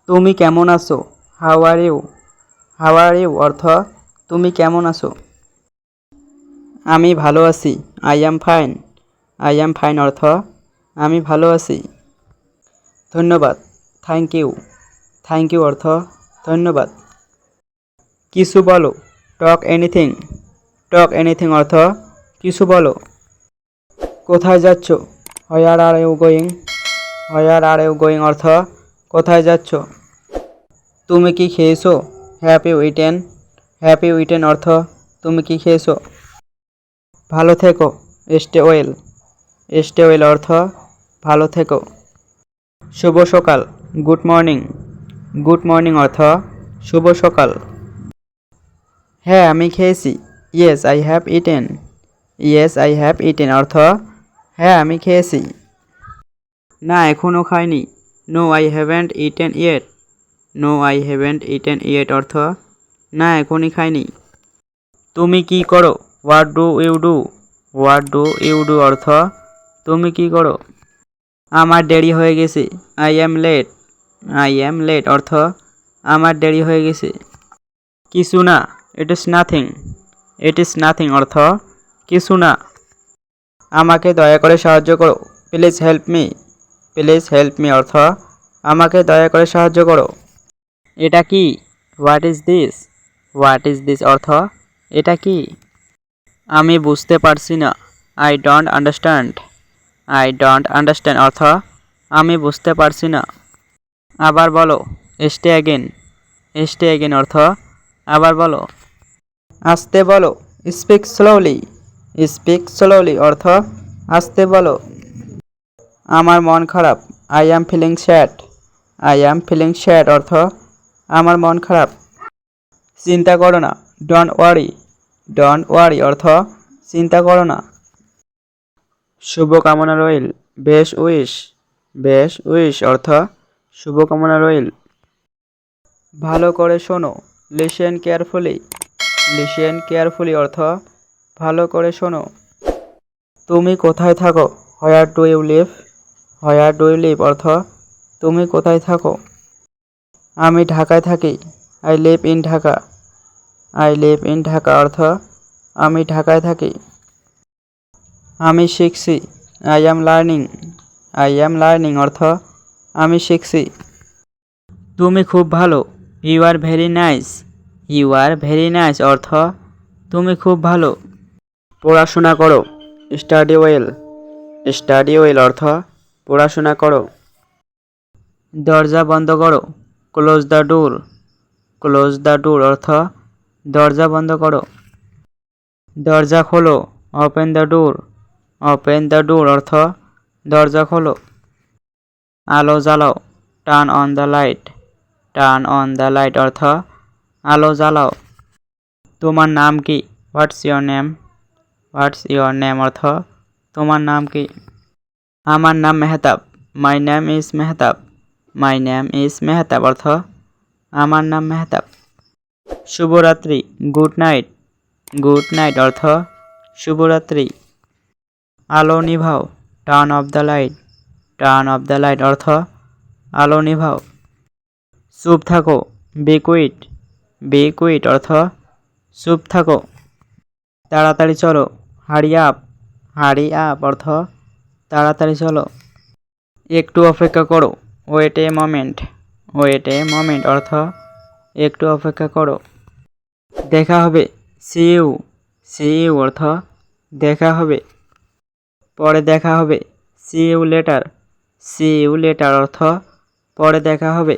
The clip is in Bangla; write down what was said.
তুমি কেমন আছো? How are you? How are you অর্থ তুমি কেমন আছো? আমি ভালো আছি। I am fine. I am fine অর্থ আমি ভালো আছি। ধন্যবাদ। Thank you. থ্যাংক ইউ অর্থ ধন্যবাদ। কিছু বলো। টক এনিথিং। টক এনিথিং অর্থ কিছু বলো। কোথায় যাচ্ছ? Where are you going? Where are you going অর্থ কোথায় যাচ্ছ? তুমি কি খেয়েছো? Have you eaten? Have you eaten অর্থ তুমি কি খেয়েছো? ভালো থেকো। Stay well. স্টে ওয়েল অর্থ ভালো থেকো। শুভ সকাল। Good morning. গুড মর্নিং অর্থ শুভ সকাল। হ্যাঁ আমি খেয়েছি। Yes I have eaten. Yes I have eaten অর্থ হ্যাঁ আমি খেয়েছি। না এখনও খাইনি। No I haven't eaten yet. No I haven't eaten yet অর্থ না এখনই খাইনি। তুমি কি করো? What do you do? What do you do অর্থ তুমি কি করো? আমার দেরি হয়ে গেছে। I am late. I am late অর্থ আমার দেরি হয়ে গেছে। কিছু না। It is nothing. It is nothing অর্থ কিছু না। আমাকে দয়া করে সাহায্য করো। Please help me. Please help me অর্থ আমাকে দয়া করে সাহায্য করো। এটা কি? What is this? What is this অর্থ এটা কি? আমি বুঝতে পারছি না। I don't understand. I don't understand অর্থ আমি বুঝতে পারছি না। আবার বলো। Stay again. স্টে অ্যাগেন অর্থ আবার বলো। আস্তে বলো। Speak slowly. স্পিক স্লোলি অর্থ আস্তে বলো। আমার মন খারাপ। I am feeling sad. I am feeling sad অর্থ আমার মন খারাপ। চিন্তা করো না। Don't worry. ডোন্ট ওয়ারি অর্থ চিন্তা করো না। শুভকামনা রইল। Best wish. বেস্ট উইশ অর্থ শুভকামনা রইল। ভালো করে শোনো। Listen carefully. লিসেন কেয়ারফুলি অর্থ ভালো করে শোনো। তুমি কোথায় থাকো? Where do you live? Where do you live অর্থ তুমি কোথায় থাকো? আমি ঢাকায় থাকি। I live in Dhaka. I live in Dhaka অর্থ আমি ঢাকায় থাকি। আমি শিখছি। I am learning. I am learning অর্থ আমি শিখছি। তুমি খুব ভালো। You are very nice. You are very nice অর্থ তুমি খুব ভালো। পড়াশোনা করো। Study well. স্টাডি ওয়েল অর্থ পড়াশোনা করো। দরজা বন্ধ করো। Close the door. Close the door অর্থ দরজা বন্ধ করো। দরজা খোলো। Open the door. Open the door অর্থ দরজা খোলো। আলো জ্বালাও। Turn on the light. Turn on the light অর্থ আলো জ্বালাও। তোমার নাম কি? What's your name? What's your name অর্থ তোমার নাম কি? আমার নাম Mehtab. My name is Mehtab. My name is Mehtab অর্থ আমার নাম মেহতাব। শুভরাত্রি। Good night. গুড নাইট অর্থ শুভরাত্রি। আলো নিভাও। Turn off the light. Turn off the light অর্থ আলো নিভাও। চুপ থাকো। B quit. বি কুইট অর্থ চুপ থাকো। তাড়াতাড়ি চলো। Hurry up. হারি আপ অর্থ তাড়াতাড়ি চলো। একটু অপেক্ষা করো। Wait a moment. Wait a moment অর্থ একটু অপেক্ষা করো। দেখা হবে। See you. সি ইউ অর্থ দেখা হবে। পরে দেখা হবে। See you later. See you later অর্থ পরে দেখা হবে।